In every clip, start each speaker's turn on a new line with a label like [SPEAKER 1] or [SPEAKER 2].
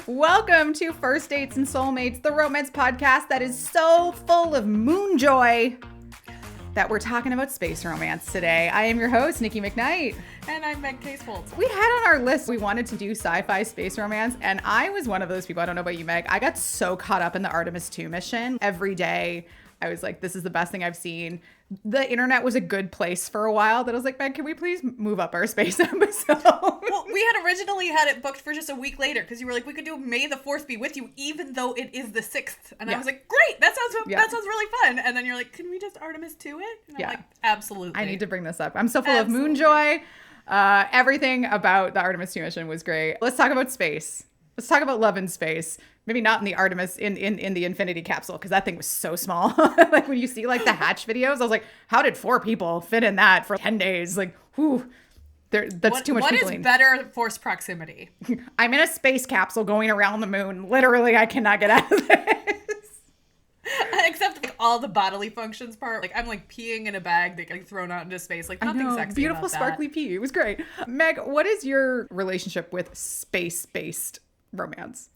[SPEAKER 1] Welcome to First Dates and Soulmates, the romance podcast that is so full of moon joy that we're talking about space romance today. I am your host, Nikki McKnight.
[SPEAKER 2] And I'm Meg Casebolt.
[SPEAKER 1] We had on our list, we wanted to do sci-fi space romance, and I was one of those people. I don't know about you, Meg. I got so caught up in the Artemis 2 mission. Every day, I was like, this is the best thing I've seen. The internet was a good place for a while that I was like, Meg, can we please move up our space episode?
[SPEAKER 2] Well, we had originally had it booked for just a week later because you were like, we could do May the 4th be with you, even though it is the 6th. And I was like, great, that sounds really fun. And then you're like, can we just Artemis 2 it? And I'm like, absolutely.
[SPEAKER 1] I need to bring this up. I'm so full of moon joy. Everything about the Artemis 2 mission was great. Let's talk about space. Let's talk about love in space. Maybe not in the Artemis, in the Infinity capsule, because that thing was so small. Like when you see like the hatch videos, I was like, how did 4 people fit in that for 10 days? Like, whew, that's too much
[SPEAKER 2] What
[SPEAKER 1] people.
[SPEAKER 2] Is better force proximity?
[SPEAKER 1] I'm in a space capsule going around the moon. Literally, I cannot get out of this.
[SPEAKER 2] Except like all the bodily functions part. Like I'm like peeing in a bag that getting thrown out into space. Like nothing sexy
[SPEAKER 1] beautiful
[SPEAKER 2] about
[SPEAKER 1] sparkly
[SPEAKER 2] that.
[SPEAKER 1] pee. It was great. Meg, what is your relationship with space-based romance?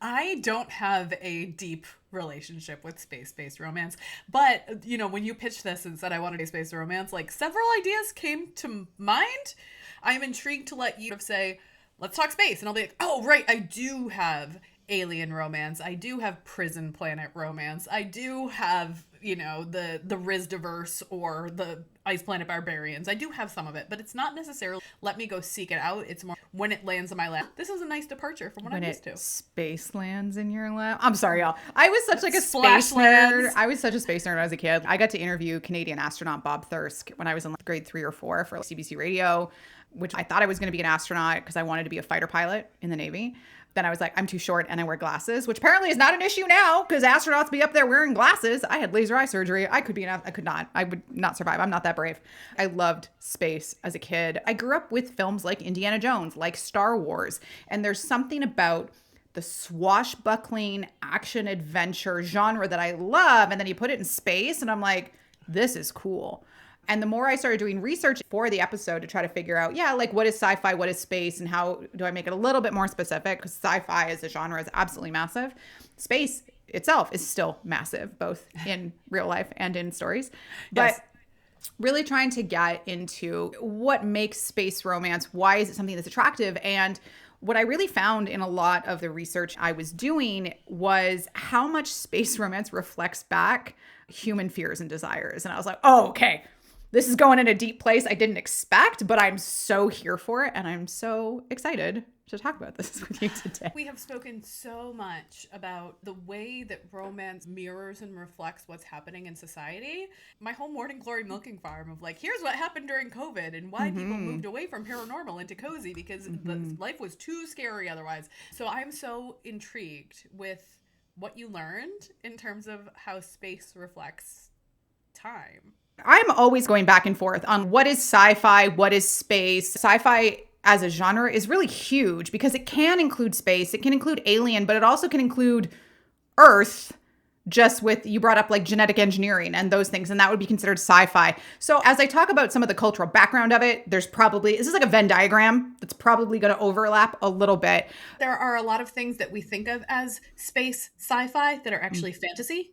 [SPEAKER 2] I don't have a deep relationship with space-based romance, but you know, when you pitched this and said I wanted a space romance, like several ideas came to mind. I'm intrigued to let you say, let's talk space, and I'll be like, oh right, I do have alien romance. I do have prison planet romance. I do have, you know, the Rizdiverse or the Ice Planet Barbarians. I do have some of it, but it's not necessarily let me go seek it out. It's more when it lands in my lap. This is a nice departure from what I'm used to.
[SPEAKER 1] Space lands in your lap. I'm sorry, y'all. I was such like a
[SPEAKER 2] Splash
[SPEAKER 1] space
[SPEAKER 2] lands.
[SPEAKER 1] nerd. I was such a space nerd when I was a kid. I got to interview Canadian astronaut Bob Thirsk when I was in like grade 3 or 4 for CBC Radio, which I thought I was going to be an astronaut because I wanted to be a fighter pilot in the Navy. Then I was like, I'm too short and I wear glasses, which apparently is not an issue now because astronauts be up there wearing glasses. I had laser eye surgery. I could not. I would not survive. I'm not that brave. I loved space as a kid. I grew up with films like Indiana Jones, like Star Wars. And there's something about the swashbuckling action adventure genre that I love. And then you put it in space and I'm like, this is cool. And the more I started doing research for the episode to try to figure out, like what is sci-fi, what is space, and how do I make it a little bit more specific? Because sci-fi as a genre is absolutely massive. Space itself is still massive, both in real life and in stories. But really trying to get into what makes space romance, why is it something that's attractive? And what I really found in a lot of the research I was doing was how much space romance reflects back human fears and desires. And I was like, oh, okay. This is going in a deep place I didn't expect, but I'm so here for it. And I'm so excited to talk about this with you today.
[SPEAKER 2] We have spoken so much about the way that romance mirrors and reflects what's happening in society. My whole Morning Glory milking farm of like, here's what happened during COVID and why people moved away from paranormal into cozy because the life was too scary otherwise. So I'm so intrigued with what you learned in terms of how space reflects time.
[SPEAKER 1] I'm always going back and forth on what is sci-fi, what is space. Sci-fi as a genre is really huge because it can include space, it can include alien, but it also can include Earth, just with, you brought up like genetic engineering and those things, and that would be considered sci-fi. So as I talk about some of the cultural background of it, this is like a Venn diagram that's probably going to overlap a little bit.
[SPEAKER 2] There are a lot of things that we think of as space sci-fi that are actually fantasy.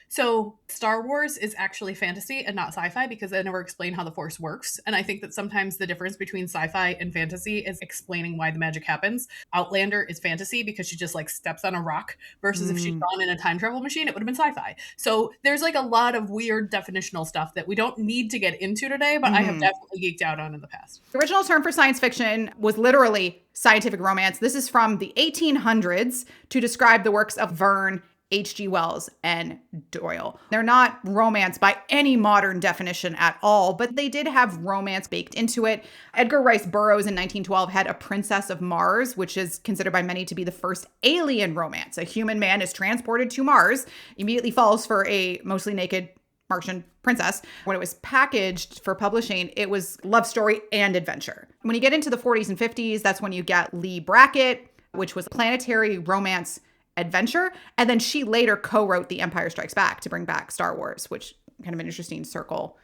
[SPEAKER 2] So Star Wars is actually fantasy and not sci-fi because they never explain how the Force works. And I think that sometimes the difference between sci-fi and fantasy is explaining why the magic happens. Outlander is fantasy because she just like steps on a rock versus if she'd gone in a time travel machine, it would have been sci-fi. So there's like a lot of weird definitional stuff that we don't need to get into today, but I have definitely geeked out on in the past.
[SPEAKER 1] The original term for science fiction was literally scientific romance. This is from the 1800s to describe the works of Verne, H.G. Wells, and Doyle. They're not romance by any modern definition at all, but they did have romance baked into it. Edgar Rice Burroughs in 1912 had A Princess of Mars, which is considered by many to be the first alien romance. A human man is transported to Mars, immediately falls for a mostly naked Martian princess. When it was packaged for publishing, it was love story and adventure. When you get into the 40s and 50s, that's when you get Lee Brackett, which was planetary romance adventure. And then she later co-wrote The Empire Strikes Back to bring back Star Wars, which kind of an interesting circle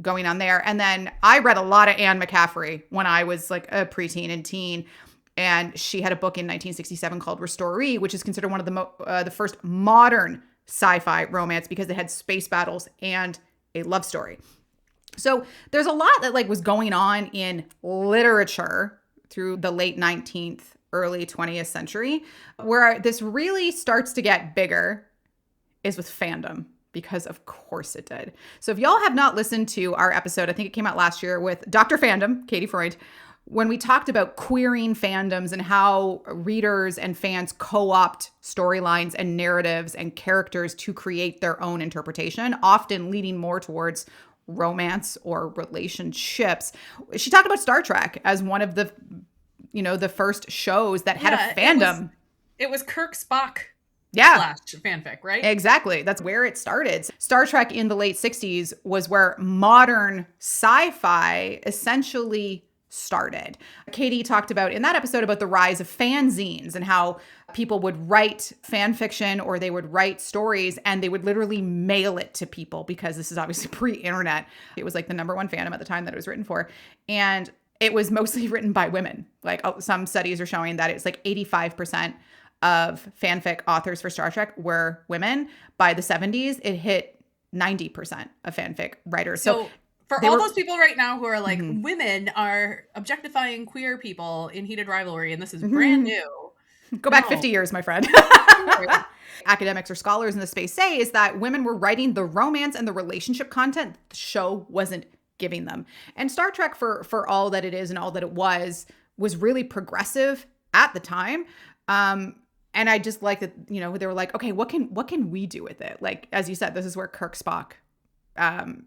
[SPEAKER 1] going on there. And then I read a lot of Anne McCaffrey when I was like a preteen and teen. And she had a book in 1967 called Restoree, which is considered one of the first modern sci-fi romance because it had space battles and a love story. So there's a lot that like was going on in literature through the late 19th, early 20th century. Where this really starts to get bigger is with fandom, because of course it did. So if y'all have not listened to our episode, I think it came out last year with Dr. Fandom, Katie Freund, when we talked about queering fandoms and how readers and fans co-opt storylines and narratives and characters to create their own interpretation, often leading more towards romance or relationships. She talked about Star Trek as one of the, the first shows that had a fandom.
[SPEAKER 2] It was Kirk Spock.
[SPEAKER 1] Yeah.
[SPEAKER 2] / fanfic, right?
[SPEAKER 1] Exactly. That's where it started. Star Trek in the late 60s was where modern sci-fi essentially started. Katie talked about in that episode about the rise of fanzines and how people would write fan fiction or they would write stories and they would literally mail it to people, because this is obviously pre-internet. It was like the number one fandom at the time that it was written for. And it was mostly written by women. Like some studies are showing that it's like 85% of fanfic authors for Star Trek were women. By the 70s, it hit 90% of fanfic writers. So
[SPEAKER 2] for all those people right now who are like, women are objectifying queer people in heated rivalry, and this is brand new.
[SPEAKER 1] Go back 50 years, my friend. Academics or scholars in the space say is that women were writing the romance and the relationship content the show wasn't giving them. And Star Trek, for all that it is and all that it was really progressive at the time. And I just like that, they were like, okay, what can we do with it? Like, as you said, this is where Kirk Spock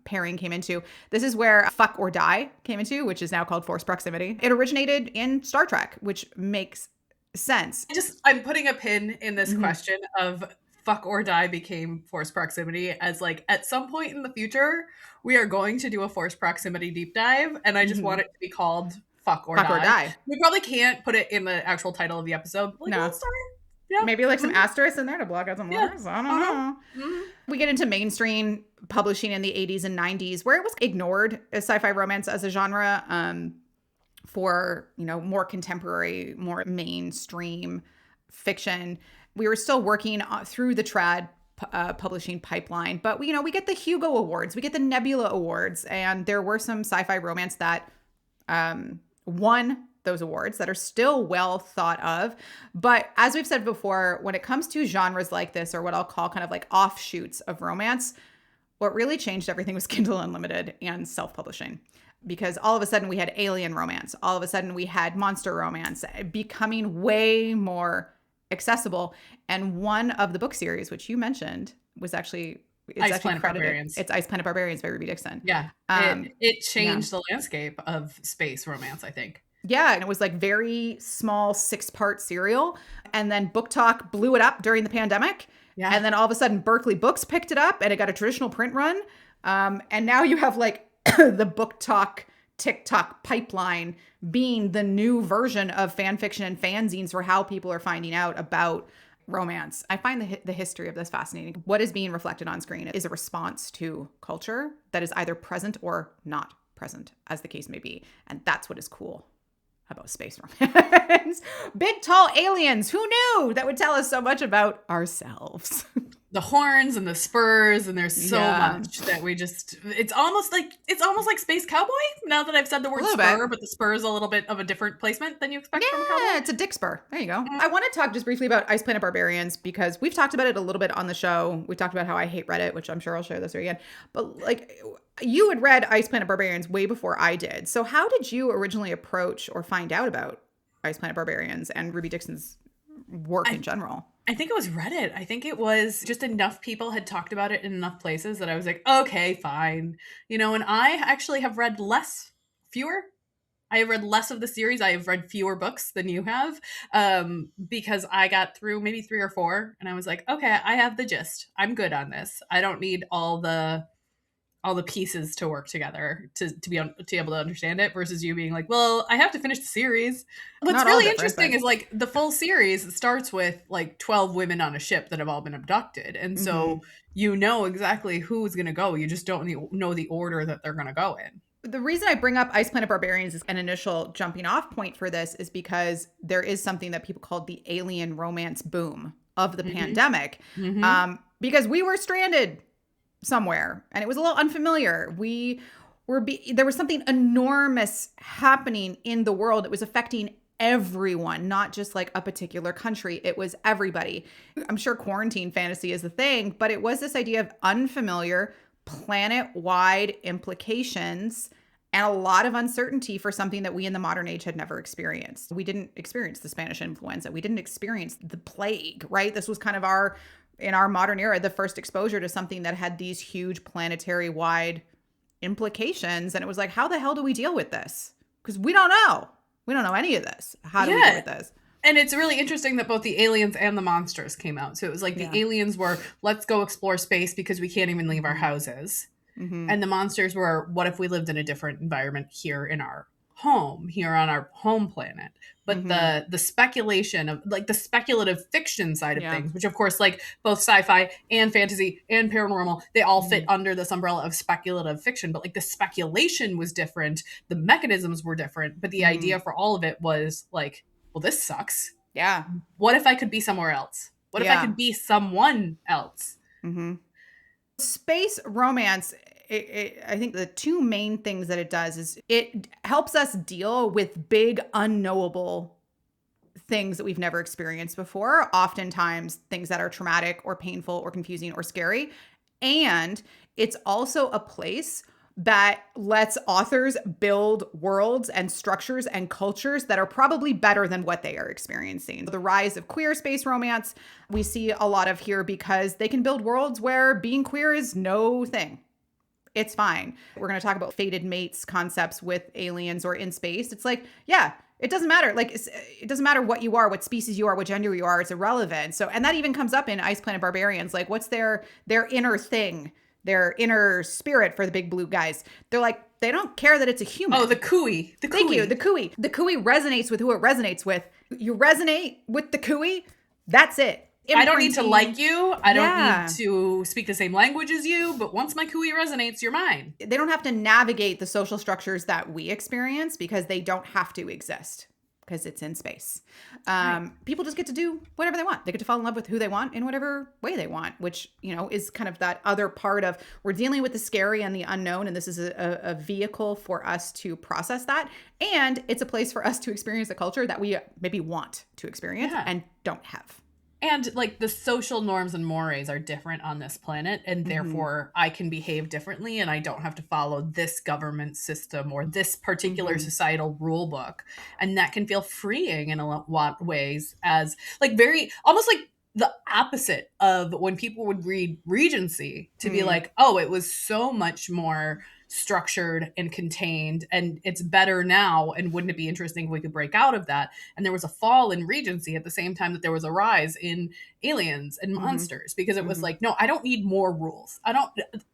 [SPEAKER 1] pairing came into. This is where fuck or die came into, which is now called forced proximity. It originated in Star Trek, which makes sense.
[SPEAKER 2] I'm putting a pin in this question of fuck or die became forced proximity, as like at some point in the future, we are going to do a forced proximity deep dive. And I just want it to be called fuck or die. We probably can't put it in the actual title of the episode. Like,
[SPEAKER 1] no.
[SPEAKER 2] Sorry. Yeah.
[SPEAKER 1] Maybe like some asterisks in there to block out some letters. I don't know. We get into mainstream publishing in the 80s and 90s, where it was ignored as sci-fi romance as a genre for, more contemporary, more mainstream fiction. We were still working through the trad publishing pipeline, but we get the Hugo Awards, we get the Nebula Awards, and there were some sci-fi romance that won those awards that are still well thought of. But as we've said before, when it comes to genres like this, or what I'll call kind of like offshoots of romance, what really changed everything was Kindle Unlimited and self-publishing. Because all of a sudden we had alien romance. All of a sudden we had monster romance becoming way more accessible. And one of the book series, which you mentioned, was actually
[SPEAKER 2] Ice Planet Barbarians.
[SPEAKER 1] It's Ice Planet Barbarians by Ruby Dixon.
[SPEAKER 2] Yeah. It changed the landscape of space romance, I think.
[SPEAKER 1] Yeah, and it was like very small 6-part serial. And then Book Talk blew it up during the pandemic. Yeah. And then all of a sudden Berkeley Books picked it up and it got a traditional print run. And now you have like the Book Talk TikTok pipeline being the new version of fan fiction and fanzines for how people are finding out about romance. I find the history of this fascinating. What is being reflected on screen is a response to culture that is either present or not present, as the case may be. And that's what is cool about space romance. Big, tall aliens. Who knew that would tell us so much about ourselves?
[SPEAKER 2] The horns and the spurs, and there's so much that we just, it's almost like Space Cowboy, now that I've said the word spur, but the spur is a little bit of a different placement than you expect from a cowboy. Yeah,
[SPEAKER 1] it's a dick spur. There you go. I want to talk just briefly about Ice Planet Barbarians, because we've talked about it a little bit on the show. We talked about how I hate Reddit, which I'm sure I'll share this again. But like, you had read Ice Planet Barbarians way before I did. So how did you originally approach or find out about Ice Planet Barbarians and Ruby Dixon's work in general?
[SPEAKER 2] I think it was Reddit. I think it was just enough people had talked about it in enough places that I was like, okay, fine. And I actually have read fewer. I have read less of the series. I have read fewer books than you have, because I got through maybe 3 or 4 and I was like, okay, I have the gist. I'm good on this. I don't need all the pieces to work together to be able to understand it, versus you being like, well, I have to finish the series. What's really interesting is like the full series starts with like 12 women on a ship that have all been abducted. And so you know exactly who's going to go. You just don't know the order that they're going to go in.
[SPEAKER 1] The reason I bring up Ice Planet Barbarians as an initial jumping off point for this is because there is something that people called the alien romance boom of the pandemic. Because we were stranded somewhere and it was a little unfamiliar. There was something enormous happening in the world. It was affecting everyone, not just like a particular country. It was everybody. I'm sure quarantine fantasy is the thing, but it was this idea of unfamiliar planet-wide implications and a lot of uncertainty for something that we in the modern age had never experienced. We didn't experience the Spanish influenza. We didn't experience the plague, right? This was kind of in our modern era, the first exposure to something that had these huge planetary wide implications. And it was like, how the hell do we deal with this? Because we don't know. We don't know any of this. How do we deal with this?
[SPEAKER 2] And it's really interesting that both the aliens and the monsters came out. So it was like the aliens were, let's go explore space because we can't even leave our houses. And the monsters were, what if we lived in a different environment here in our home, here on our home planet? But the speculation of like the speculative fiction side of things, which of course like both sci-fi and fantasy and paranormal, they all fit under this umbrella of speculative fiction. But like the speculation was different, the mechanisms were different, but the idea for all of it was like, well, this sucks.
[SPEAKER 1] Yeah.
[SPEAKER 2] What if I could be somewhere else? What if I could be someone else?
[SPEAKER 1] Space romance, I think the two main things that it does is it helps us deal with big unknowable things that we've never experienced before, oftentimes things that are traumatic or painful or confusing or scary. And it's also a place that lets authors build worlds and structures and cultures that are probably better than what they are experiencing. The rise of queer space romance, we see a lot of here because they can build worlds where being queer is no thing. It's fine. We're going to talk about fated mates concepts with aliens or in space. It's like, yeah, it doesn't matter. Like, it doesn't matter what you are, what species you are, what gender you are. It's irrelevant. So, and that even comes up in Ice Planet Barbarians. Like, what's their inner thing? Their inner spirit for the big blue guys. They're like, they don't care that it's a human.
[SPEAKER 2] Oh, the Kui.
[SPEAKER 1] Thank you, the Kui. The Kui resonates with who it resonates with. You resonate with the Kui, that's it.
[SPEAKER 2] I don't need to like you. I don't need to speak the same language as you. But once my Kui resonates, you're mine.
[SPEAKER 1] They don't have to navigate the social structures that we experience because they don't have to exist. Because it's in space. People just get to do whatever they want. They get to fall in love with who they want in whatever way they want, which, you know, is kind of that other part of we're dealing with the scary and the unknown. And this is a vehicle for us to process that. And it's a place for us to experience a culture that we maybe want to experience and don't have.
[SPEAKER 2] And like the social norms and mores are different on this planet, and therefore I can behave differently and I don't have to follow this government system or this particular societal rule book. And that can feel freeing in a lot of ways, as like very almost like the opposite of when people would read Regency to be like, oh, it was so much more structured and contained and it's better now, and wouldn't it be interesting if we could break out of that? And there was a fall in Regency at the same time that there was a rise in aliens and monsters, because it was like, no, I don't need more rules.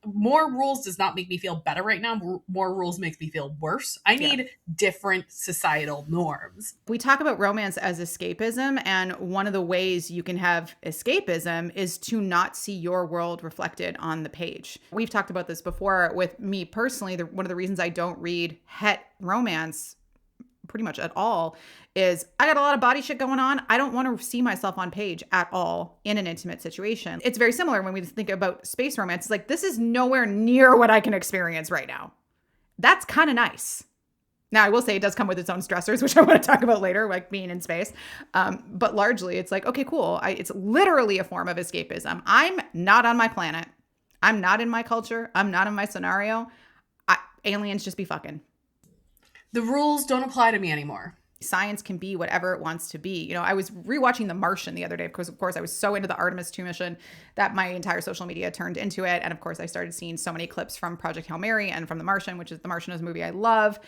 [SPEAKER 2] More rules does not make me feel better right now. More rules makes me feel worse. I need different societal norms.
[SPEAKER 1] We talk about romance as escapism, and one of the ways you can have escapism is to not see your world reflected on the page. We've talked about this before with me personally. One of the reasons I don't read het romance pretty much at all is I got a lot of body shit going on. I don't want to see myself on page at all in an intimate situation. It's very similar when we think about space romance. It's like, this is nowhere near what I can experience right now. That's kind of nice. Now, I will say it does come with its own stressors, which I want to talk about later, like being in space. But largely, it's like, okay, cool. It's literally a form of escapism. I'm not on my planet. I'm not in my culture. I'm not in my scenario. Aliens just be fucking.
[SPEAKER 2] The rules don't apply to me anymore.
[SPEAKER 1] Science can be whatever it wants to be. You know, I was rewatching The Martian the other day because, of course, I was so into the Artemis 2 mission that my entire social media turned into it. And of course, I started seeing so many clips from Project Hail Mary and from The Martian, which is The Martian is a movie I love.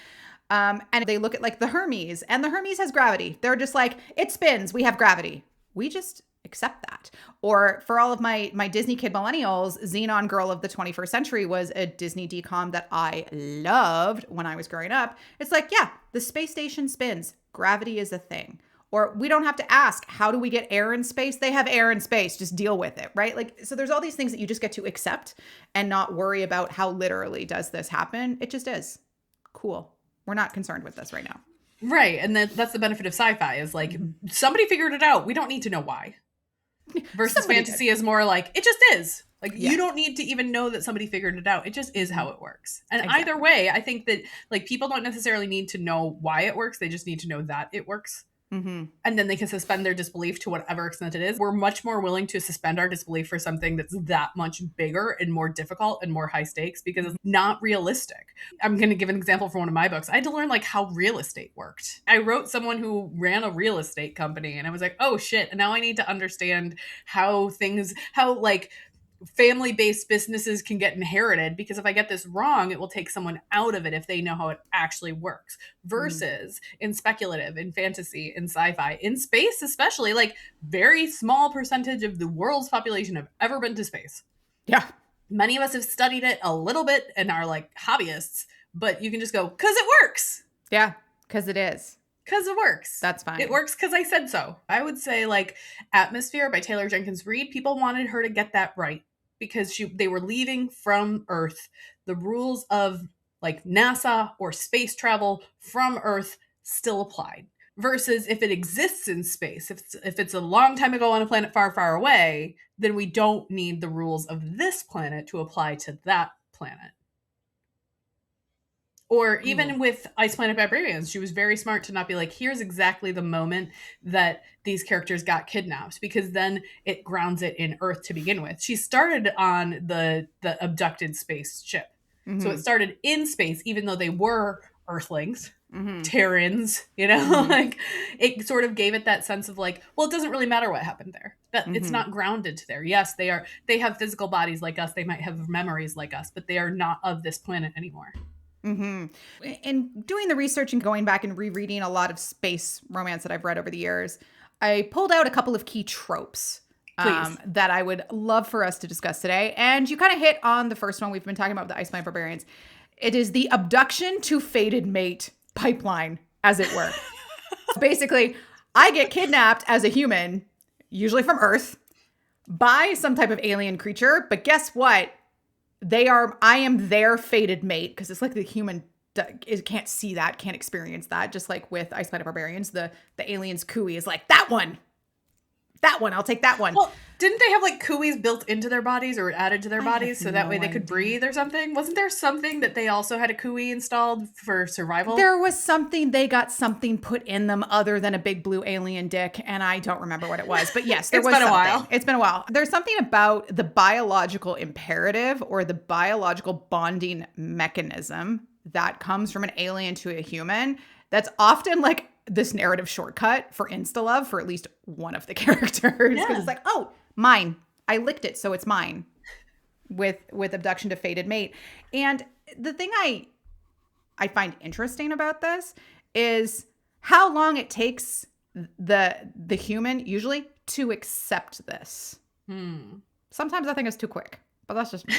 [SPEAKER 1] And they look at like the Hermes, and the Hermes has gravity. They're just like, it spins. We have gravity. We just accept that. Or for all of my Disney kid millennials, Xenon Girl of the 21st Century was a Disney decom that I loved when I was growing up. It's like, yeah, the space station spins. Gravity is a thing. Or we don't have to ask, how do we get air in space? They have air in space. Just deal with it, right? Like, so there's all these things that you just get to accept and not worry about how literally does this happen. It just is. cool. We're not concerned with this right now.
[SPEAKER 2] Right. And that's the benefit of sci-fi is like somebody figured it out. We don't need to know why. Versus
[SPEAKER 1] Somebody
[SPEAKER 2] fantasy is more like it just is. Like
[SPEAKER 1] Yeah.
[SPEAKER 2] you don't need to even know that somebody figured it out. It just is how it works. And
[SPEAKER 1] Exactly.
[SPEAKER 2] either way, I think that like people don't necessarily need to know why it works. They just need to know that it works.
[SPEAKER 1] Mm-hmm.
[SPEAKER 2] And then they can suspend their disbelief to whatever extent it is. We're much more willing to suspend our disbelief for something that's that much bigger and more difficult and more high stakes because it's not realistic. I'm going to give an example from one of my books. I had to learn like how real estate worked. I wrote someone who ran a real estate company and I was like, oh shit. And now I need to understand how like family-based businesses can get inherited because if I get this wrong, it will take someone out of it if they know how it actually works. Versus in speculative, in fantasy, in sci-fi, in space especially, like very small percentage of the world's population have ever been to space.
[SPEAKER 1] Yeah.
[SPEAKER 2] Many of us have studied it a little bit and are like hobbyists, but you can just go, because it works.
[SPEAKER 1] Yeah, because it is.
[SPEAKER 2] Because it works.
[SPEAKER 1] That's fine.
[SPEAKER 2] It works because I said so. I would say like Atmosphere by Taylor Jenkins Reid, people wanted her to get that right. Because they were leaving from Earth. The rules of like NASA or space travel from Earth still applied. Versus if it exists in space, if it's a long time ago on a planet far, far away, then we don't need the rules of this planet to apply to that planet. Or even with Ice Planet Barbarians, she was very smart to not be like, here's exactly the moment that these characters got kidnapped, because then it grounds it in Earth to begin with. She started on the abducted spaceship. Mm-hmm. So it started in space, even though they were Earthlings, Terrans, you know, like it sort of gave it that sense of like, well, it doesn't really matter what happened there. That it's not grounded to there. Yes, they have physical bodies like us. They might have memories like us, but they are not of this planet anymore.
[SPEAKER 1] In doing the research and going back and rereading a lot of space romance that I've read over the years, I pulled out a couple of key tropes that I would love for us to discuss today. And you kind of hit on the first one we've been talking about with the Ice Planet Barbarians. It is the abduction to fated mate pipeline, as it were. Basically, I get kidnapped as a human, usually from Earth, by some type of alien creature. But guess what? I am their fated mate, because it's like the human can't see that, can't experience that. Just like with Ice Planet Barbarians, the alien's cooey is like, that one, I'll take that one.
[SPEAKER 2] Well, didn't they have like cooeys built into their bodies or added to their bodies so that way they could breathe or something? Wasn't there something that they also had a cooey installed for survival?
[SPEAKER 1] There was something, they got something put in them other than a big blue alien dick, and I don't remember what it was. But yes, there was something. It's been a while. There's something about the biological imperative or the biological bonding mechanism that comes from an alien to a human that's often like this narrative shortcut for insta-love for at least one of the characters. Because it's like, oh, mine. I licked it, so it's mine. With abduction to fated mate. And the thing I find interesting about this is how long it takes the human usually to accept this. Sometimes I think it's too quick, but that's just me.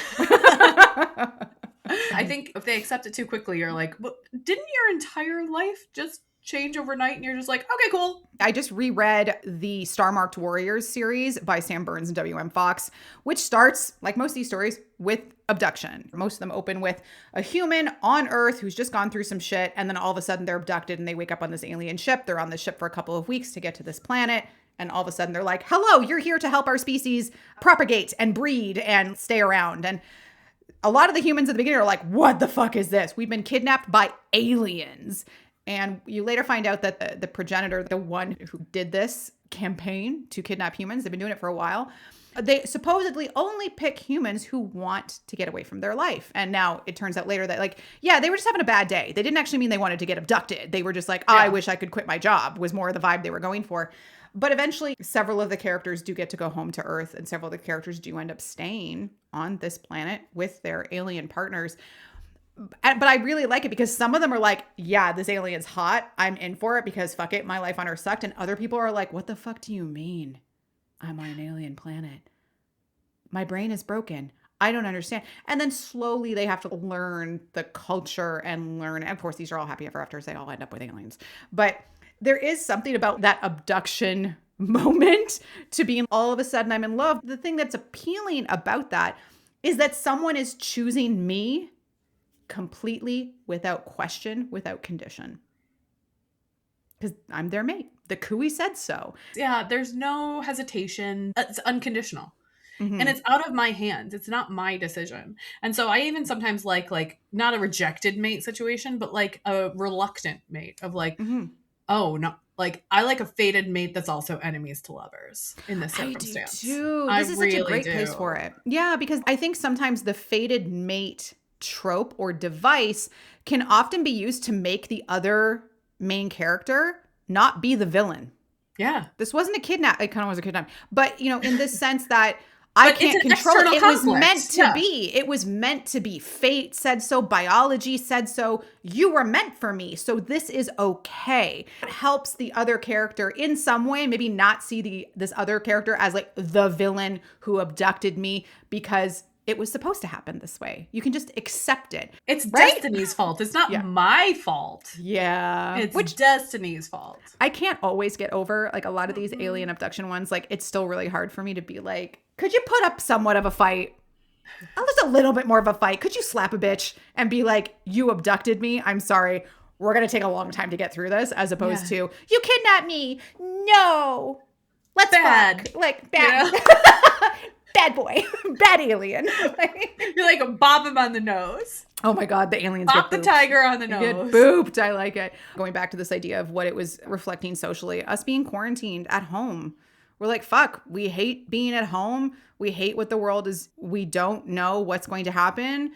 [SPEAKER 2] I think if they accept it too quickly, you're like, well, didn't your entire life just change overnight? And you're just like, okay, cool.
[SPEAKER 1] I just reread the Star Marked Warriors series by Sam Burns and W.M. Fox, which starts, like most of these stories, with abduction. Most of them open with a human on Earth who's just gone through some shit, and then all of a sudden they're abducted and they wake up on this alien ship. They're on the ship for a couple of weeks to get to this planet. And all of a sudden they're like, hello, you're here to help our species propagate and breed and stay around. And a lot of the humans at the beginning are like, what the fuck is this? We've been kidnapped by aliens. And you later find out that the progenitor, the one who did this campaign to kidnap humans, they've been doing it for a while. They supposedly only pick humans who want to get away from their life. And now it turns out later that like, yeah, they were just having a bad day. They didn't actually mean they wanted to get abducted. They were just like, I wish I could quit my job, was more the vibe they were going for. But eventually several of the characters do get to go home to Earth, and several of the characters do end up staying on this planet with their alien partners. But I really like it because some of them are like, yeah, this alien's hot. I'm in for it because fuck it, my life on Earth sucked. And other people are like, what the fuck do you mean? I'm on an alien planet. My brain is broken. I don't understand. And then slowly they have to learn the culture and learn. And of course, these are all happy ever afters. They all end up with aliens. But there is something about that abduction moment to being all of a sudden I'm in love. The thing that's appealing about that is that someone is choosing me completely, without question, without condition. Because I'm their mate. The Kui said so.
[SPEAKER 2] Yeah, there's no hesitation. It's unconditional. And
[SPEAKER 1] Mm-hmm.
[SPEAKER 2] it's out of my hands. It's not my decision. And so I even sometimes like not a rejected mate situation, but like a reluctant mate of like,
[SPEAKER 1] Mm-hmm.
[SPEAKER 2] oh no, like I like a fated mate that's also enemies to lovers in this
[SPEAKER 1] I do
[SPEAKER 2] circumstance.
[SPEAKER 1] too.
[SPEAKER 2] I
[SPEAKER 1] This is such a
[SPEAKER 2] really
[SPEAKER 1] great place
[SPEAKER 2] do.
[SPEAKER 1] for it. Yeah, because I think sometimes the fated mate trope or device can often be used to make the other main character not be the villain.
[SPEAKER 2] Yeah.
[SPEAKER 1] This wasn't a kidnap. It kind of was a kidnap, but in this sense that I
[SPEAKER 2] But it's
[SPEAKER 1] can't
[SPEAKER 2] an
[SPEAKER 1] control it.
[SPEAKER 2] external
[SPEAKER 1] It was
[SPEAKER 2] conflict.
[SPEAKER 1] meant to
[SPEAKER 2] Yeah.
[SPEAKER 1] be. It was meant to be. Fate said so. Biology said so. You were meant for me. So this is okay. It helps the other character in some way, maybe not see this other character as like the villain who abducted me because it was supposed to happen this way. You can just accept it.
[SPEAKER 2] It's
[SPEAKER 1] right?
[SPEAKER 2] Destiny's fault. It's not
[SPEAKER 1] Yeah.
[SPEAKER 2] my fault.
[SPEAKER 1] Yeah.
[SPEAKER 2] It's Destiny's fault.
[SPEAKER 1] I can't always get over like a lot of these alien abduction ones. Like it's still really hard for me to be like, could you put up somewhat of a fight? Just a little bit more of a fight. Could you slap a bitch and be like, you abducted me? I'm sorry. We're going to take a long time to get through this as opposed to, you kidnapped me. No. Let's
[SPEAKER 2] Bad.
[SPEAKER 1] fuck. Like bad. Bad boy. Bad alien.
[SPEAKER 2] You're like bop him on the nose.
[SPEAKER 1] Oh my God, the aliens
[SPEAKER 2] Bop the
[SPEAKER 1] get booped.
[SPEAKER 2] tiger on the
[SPEAKER 1] They get
[SPEAKER 2] nose.
[SPEAKER 1] booped. I like it. Going back to this idea of what it was reflecting socially, us being quarantined at home. We're like, fuck, we hate being at home. We hate what the world is. We don't know what's going to happen.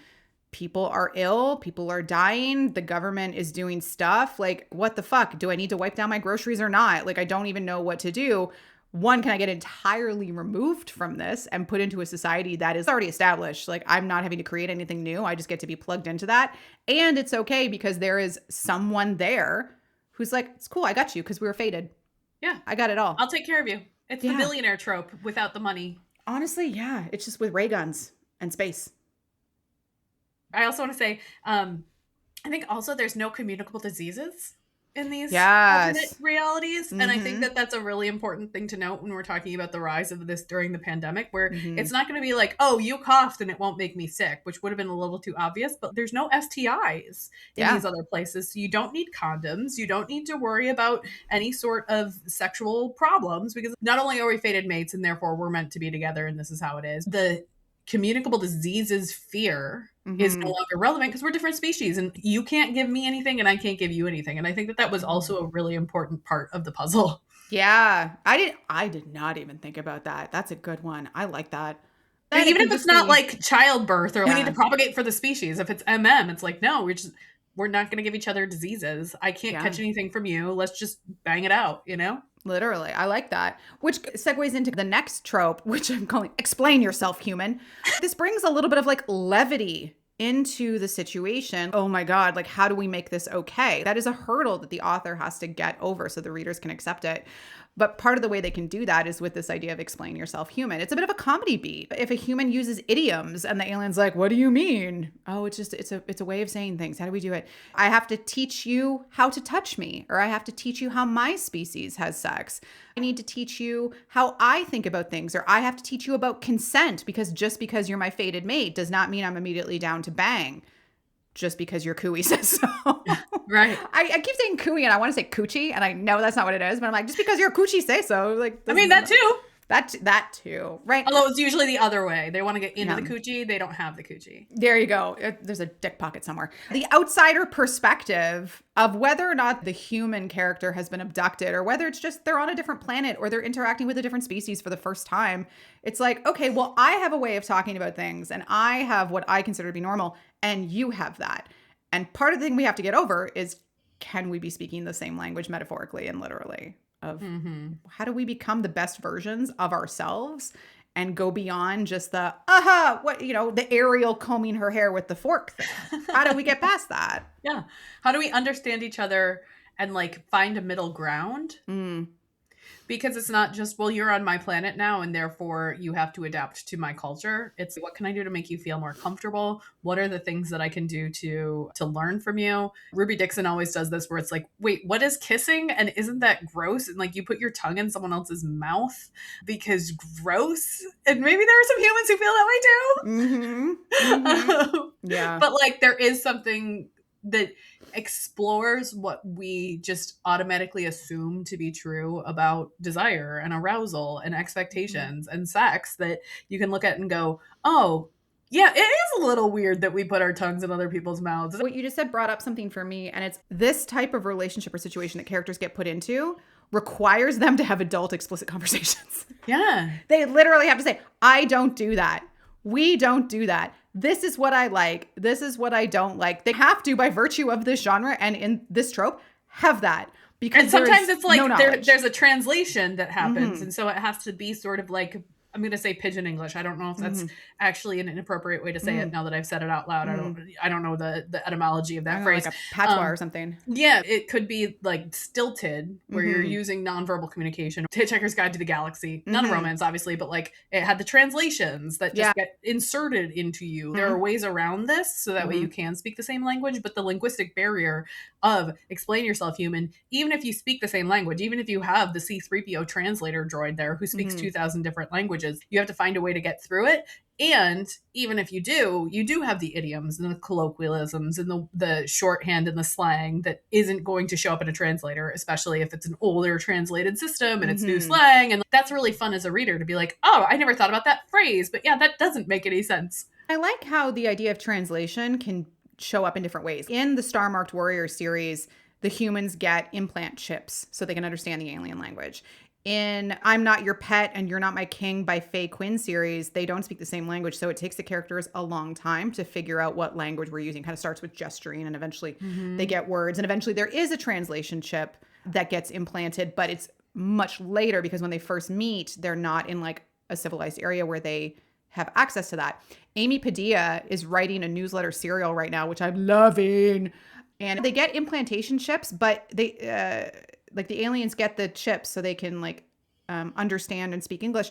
[SPEAKER 1] People are ill. People are dying. The government is doing stuff. Like, what the fuck? Do I need to wipe down my groceries or not? Like, I don't even know what to do. One, can I get entirely removed from this and put into a society that is already established? Like, I'm not having to create anything new. I just get to be plugged into that. And it's okay because there is someone there who's like, it's cool. I got you because we were fated.
[SPEAKER 2] Yeah.
[SPEAKER 1] I got it all.
[SPEAKER 2] I'll take care of you. It's the billionaire trope without the money.
[SPEAKER 1] Honestly, yeah. It's just with ray guns and space.
[SPEAKER 2] I also want to say, I think also there's no communicable diseases in these alternate realities. And I think that that's a really important thing to note when we're talking about the rise of this during the pandemic, where it's not going to be like, oh, you coughed and it won't make me sick, which would have been a little too obvious, but there's no STIs in these other places. So you don't need condoms. You don't need to worry about any sort of sexual problems because not only are we fated mates and therefore we're meant to be together and this is how it is, the communicable diseases fear is no longer relevant because we're different species and you can't give me anything and I can't give you anything. And I think that that was also a really important part of the puzzle.
[SPEAKER 1] Yeah. I did not even think about that. That's a good one. I like that.
[SPEAKER 2] Even if it's not like childbirth or we need to propagate for the species. If it's it's like, no, we're not going to give each other diseases. I can't catch anything from you. Let's just bang it out,
[SPEAKER 1] Literally. I like that. Which segues into the next trope, which I'm calling explain yourself, human. This brings a little bit of like levity into the situation. Oh my God, like how do we make this okay? That is a hurdle that the author has to get over so the readers can accept it. But part of the way they can do that is with this idea of explain yourself human. It's a bit of a comedy beat. If a human uses idioms and the alien's like, what do you mean? Oh, it's a way of saying things. How do we do it? I have to teach you how to touch me, or I have to teach you how my species has sex. I need to teach you how I think about things, or I have to teach you about consent because just because you're my fated mate does not mean I'm immediately down to bang. Just because your cooey says so.
[SPEAKER 2] Right.
[SPEAKER 1] I keep saying cooey and I want to say coochie and I know that's not what it is, but I'm like, just because your coochie say so. Like,
[SPEAKER 2] I mean, that too.
[SPEAKER 1] That too. Right.
[SPEAKER 2] Although it's usually the other way. They want to get into the coochie. They don't have the coochie.
[SPEAKER 1] There you go. There's a dick pocket somewhere. The outsider perspective of whether or not the human character has been abducted or whether it's just they're on a different planet or they're interacting with a different species for the first time. It's like, okay, well, I have a way of talking about things and I have what I consider to be normal and you have that. And part of the thing we have to get over is, can we be speaking the same language metaphorically and literally? Of how do we become the best versions of ourselves and go beyond just the the Ariel combing her hair with the fork thing. How do we get past that?
[SPEAKER 2] Yeah. How do we understand each other and like find a middle ground? Because it's not just, well, you're on my planet now and therefore you have to adapt to my culture. It's what can I do to make you feel more comfortable? What are the things that I can do to learn from you? Ruby Dixon always does this where it's like, wait, what is kissing? And isn't that gross? And like you put your tongue in someone else's mouth because gross. And maybe there are some humans who feel that way too.
[SPEAKER 1] Yeah.
[SPEAKER 2] But like there is something that explores what we just automatically assume to be true about desire and arousal and expectations and sex, that you can look at and go, oh, yeah, it is a little weird that we put our tongues in other people's mouths.
[SPEAKER 1] What you just said brought up something for me, and it's this type of relationship or situation that characters get put into requires them to have adult explicit conversations.
[SPEAKER 2] Yeah.
[SPEAKER 1] They literally have to say, I don't do that. We don't do that. This is what I like. This is what I don't like. They have to, by virtue of this genre and in this trope, have that. Because
[SPEAKER 2] and sometimes it's like
[SPEAKER 1] no
[SPEAKER 2] there's a translation that happens. And so it has to be sort of like, I'm going to say pidgin English. I don't know if that's actually an inappropriate way to say it now that I've said it out loud. I don't know the etymology of that phrase.
[SPEAKER 1] Like a patois or something.
[SPEAKER 2] Yeah, it could be like stilted, where you're using nonverbal communication. Hitchhiker's Guide to the Galaxy, not a romance, obviously, but like it had the translations that just get inserted into you. There are ways around this so that way you can speak the same language, but the linguistic barrier of explain yourself human, even if you speak the same language, even if you have the C-3PO translator droid there who speaks 2,000 different languages, you have to find a way to get through it. And even if you do have the idioms and the colloquialisms and the shorthand and the slang that isn't going to show up in a translator, especially if it's an older translated system and it's new slang. And that's really fun as a reader to be like, oh, I never thought about that phrase, but yeah, that doesn't make any sense.
[SPEAKER 1] I like how the idea of translation can show up in different ways. In the Star Marked Warrior series, the humans get implant chips so they can understand the alien language. In I'm Not Your Pet and You're Not My King by Faye Quinn series, they don't speak the same language. So it takes the characters a long time to figure out what language we're using. Kind of starts with gesturing and eventually they get words. And eventually there is a translation chip that gets implanted, but it's much later because when they first meet, they're not in like a civilized area where they have access to that. Amy Padilla is writing a newsletter serial right now, which I'm loving. And they get implantation chips, but they... like the aliens get the chips so they can like understand and speak English,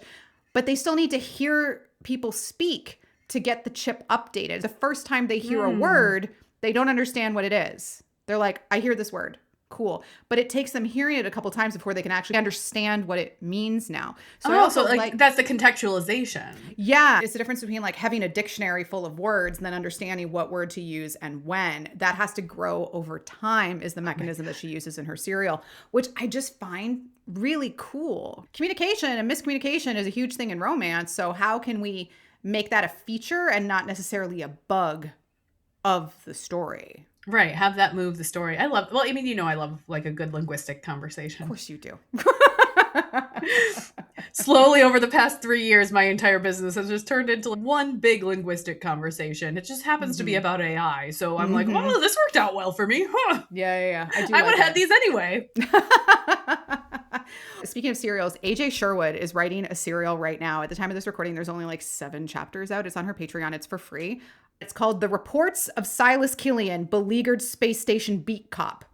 [SPEAKER 1] but they still need to hear people speak to get the chip updated. The first time they hear a word, they don't understand what it is. They're like, I hear this word. Cool. But it takes them hearing it a couple times before they can actually understand what it means now. So
[SPEAKER 2] so like that's the contextualization.
[SPEAKER 1] Yeah. It's the difference between like having a dictionary full of words and then understanding what word to use and when. That has to grow over time is the mechanism that she uses in her serial, which I just find really cool. Communication and miscommunication is a huge thing in romance. So how can we make that a feature and not necessarily a bug of the story?
[SPEAKER 2] Right. Have that move the story. I love like a good linguistic conversation.
[SPEAKER 1] Of course you do.
[SPEAKER 2] Slowly over the past 3 years, my entire business has just turned into one big linguistic conversation. It just happens to be about AI. So I'm like, oh, this worked out well for me. Huh.
[SPEAKER 1] Yeah.
[SPEAKER 2] I would have had these anyway.
[SPEAKER 1] Speaking of serials, AJ Sherwood is writing a serial right now. At the time of this recording, there's only like 7 chapters out. It's on her Patreon. It's for free. It's called The Reports of Silas Killian, Beleaguered Space Station Beat Cop.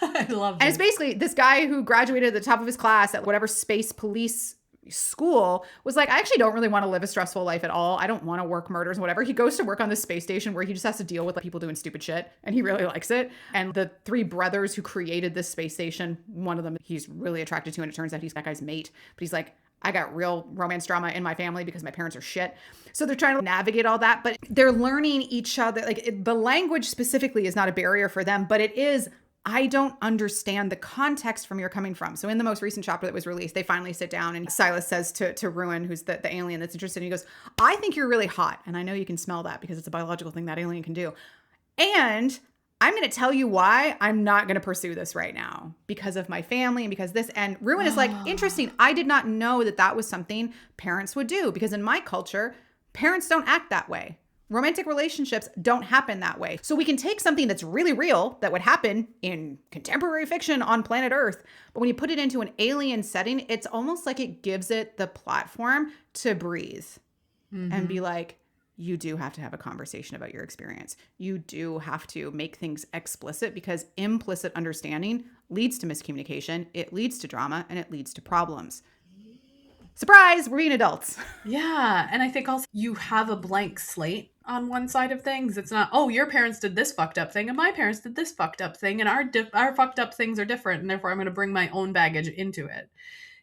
[SPEAKER 2] I love it.
[SPEAKER 1] And it's basically this guy who graduated at the top of his class at whatever space police school was like, I actually don't really want to live a stressful life at all. I don't want to work murders and whatever. He goes to work on this space station where he just has to deal with like, people doing stupid shit. And he really likes it. And the 3 brothers who created this space station, one of them he's really attracted to. And it turns out he's that guy's mate. But he's like, I got real romance drama in my family because my parents are shit. So they're trying to navigate all that, but they're learning each other. Like the language specifically is not a barrier for them, but it is, I don't understand the context from you're coming from. So in the most recent chapter that was released, they finally sit down and Silas says to Ruin, who's the alien that's interested, he goes, I think you're really hot. And I know you can smell that because it's a biological thing that alien can do. And I'm going to tell you why I'm not going to pursue this right now because of my family and because this. And Ruin is like, interesting. I did not know that was something parents would do because in my culture, parents don't act that way. Romantic relationships don't happen that way. So we can take something that's really real that would happen in contemporary fiction on planet Earth, but when you put it into an alien setting, it's almost like it gives it the platform to breathe and be like, you do have to have a conversation about your experience. You do have to make things explicit because implicit understanding leads to miscommunication, it leads to drama, and it leads to problems. Surprise, we're being adults.
[SPEAKER 2] Yeah. And I think also you have a blank slate on one side of things. It's not, oh, your parents did this fucked up thing and my parents did this fucked up thing, and our fucked up things are different, and therefore I'm going to bring my own baggage into it.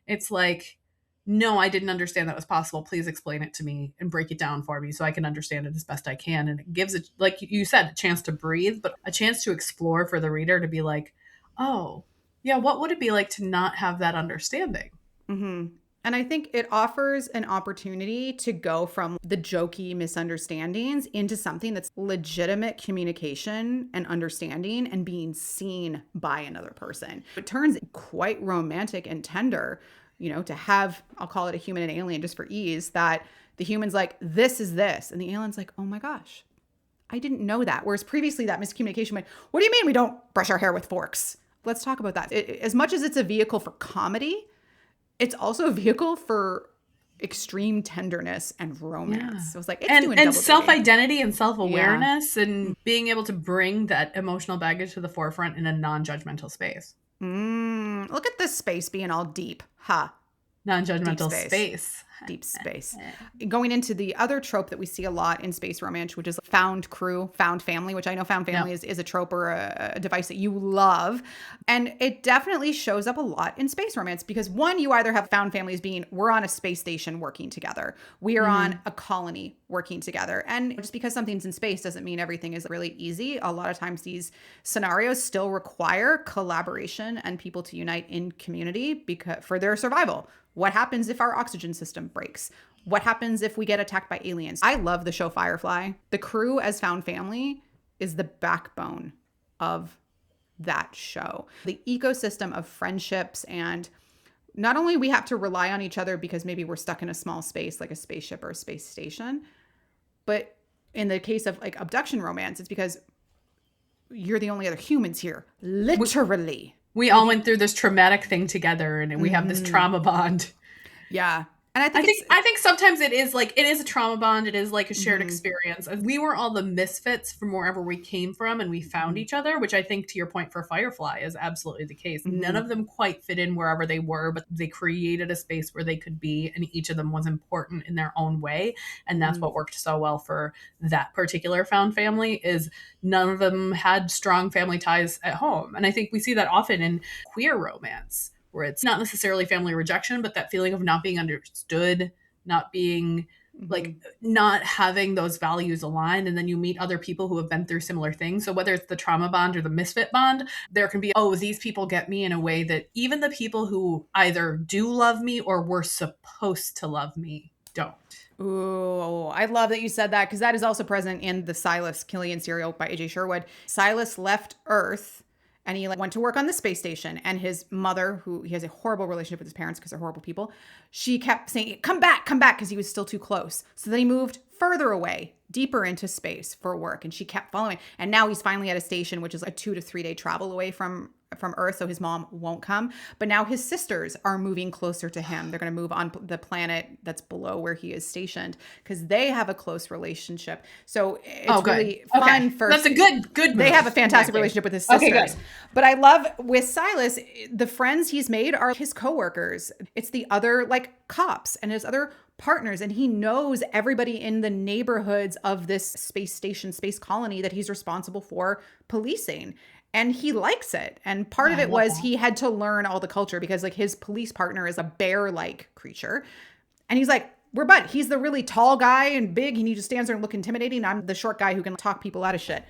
[SPEAKER 2] It's like, no, I didn't understand that was possible. Please explain it to me and break it down for me so I can understand it as best I can. And it gives it, like you said, a chance to breathe, but a chance to explore for the reader to be like, oh, yeah, what would it be like to not have that understanding?
[SPEAKER 1] Mm-hmm. And I think it offers an opportunity to go from the jokey misunderstandings into something that's legitimate communication and understanding and being seen by another person. It turns quite romantic and tender, to have, I'll call it a human and alien just for ease, that the human's like, this is this. And the alien's like, oh my gosh, I didn't know that. Whereas previously that miscommunication went, what do you mean we don't brush our hair with forks? Let's talk about that. As much as it's a vehicle for comedy, it's also a vehicle for extreme tenderness and romance.
[SPEAKER 2] Yeah.
[SPEAKER 1] So it's like, it's
[SPEAKER 2] and
[SPEAKER 1] doing double
[SPEAKER 2] self-identity and self-awareness, and being able to bring that emotional baggage to the forefront in a non-judgmental space.
[SPEAKER 1] Look at this space being all deep.
[SPEAKER 2] Non-judgmental
[SPEAKER 1] Deep
[SPEAKER 2] space.
[SPEAKER 1] Deep space. Going into the other trope that we see a lot in space romance, which is found crew, found family, which I know found family is a trope or a device that you love. And it definitely shows up a lot in space romance because one, you either have found families being, we're on a space station working together. We are on a colony working together. And just because something's in space doesn't mean everything is really easy. A lot of times these scenarios still require collaboration and people to unite in community because for their survival. What happens if our oxygen system breaks? What happens if we get attacked by aliens? I love the show Firefly. The crew as found family is the backbone of that show. The ecosystem of friendships, and not only we have to rely on each other because maybe we're stuck in a small space like a spaceship or a space station, but in the case of like abduction romance, it's because you're the only other humans here, literally.
[SPEAKER 2] We all went through this traumatic thing together, and we have this trauma bond.
[SPEAKER 1] Yeah. And
[SPEAKER 2] I think sometimes it is a trauma bond. It is like a shared experience. And we were all the misfits from wherever we came from, and we found each other, which I think, to your point for Firefly, is absolutely the case. None of them quite fit in wherever they were, but they created a space where they could be, and each of them was important in their own way. And that's what worked so well for that particular found family, is none of them had strong family ties at home. And I think we see that often in queer romance, where it's not necessarily family rejection, but that feeling of not being understood, not being like, not having those values aligned. And then you meet other people who have been through similar things. So whether it's the trauma bond or the misfit bond, there can be, oh, these people get me in a way that even the people who either do love me or were supposed to love me don't.
[SPEAKER 1] Ooh, I love that you said that, because that is also present in the Silas Killian serial by A.J. Sherwood. Silas left Earth and he went to work on the space station, and his mother, who he has a horrible relationship with his parents because they're horrible people, she kept saying, come back, because he was still too close. So then he moved further away, deeper into space for work, and she kept following. And now he's finally at a station, which is a 2 to 3 day travel away from Earth, so his mom won't come. But now his sisters are moving closer to him. They're going to move on the planet that's below where he is stationed because they have a close relationship. So it's really fun for...
[SPEAKER 2] That's a good move.
[SPEAKER 1] They have a fantastic relationship with his sisters. Okay, good. But I love with Silas, the friends he's made are his coworkers. It's the other cops and his other partners, and he knows everybody in the neighborhoods of this space station, space colony that he's responsible for policing. And he likes it. And part of it was he had to learn all the culture because his police partner is a bear-like creature. And he's like, we're bud. He's the really tall guy and big, and he just stands there and look intimidating. I'm the short guy who can talk people out of shit.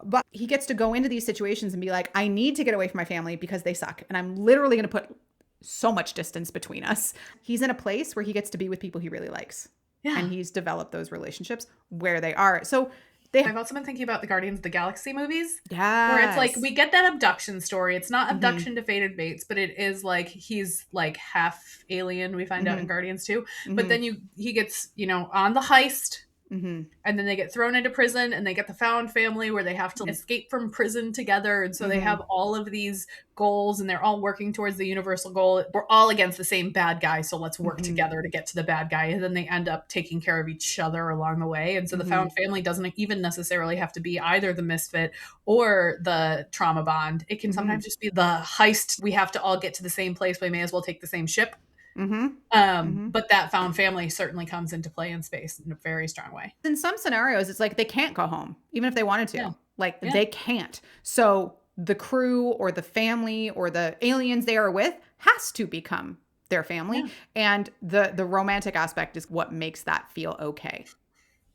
[SPEAKER 1] But he gets to go into these situations and be like, I need to get away from my family because they suck. And I'm literally going to put so much distance between us. He's in a place where he gets to be with people he really likes. Yeah. And he's developed those relationships where they are. So I've
[SPEAKER 2] also been thinking about the Guardians of the Galaxy movies.
[SPEAKER 1] Yeah.
[SPEAKER 2] Where it's we get that abduction story. It's not abduction to Fated Bates, but it is he's half alien, we find out in Guardians too. But then he gets, on the heist And then they get thrown into prison, and they get the found family where they have to escape from prison together. And so they have all of these goals, and they're all working towards the universal goal. We're all against the same bad guy, so let's work together to get to the bad guy. And then they end up taking care of each other along the way. And so the found family doesn't even necessarily have to be either the misfit or the trauma bond. It can sometimes just be the heist. We have to all get to the same place. We may as well take the same ship. But that found family certainly comes into play in space in a very strong way.
[SPEAKER 1] In some scenarios, it's like they can't go home, even if they wanted to.
[SPEAKER 2] Yeah.
[SPEAKER 1] Like they can't. So the crew or the family or the aliens they are with has to become their family. Yeah. And the romantic aspect is what makes that feel okay.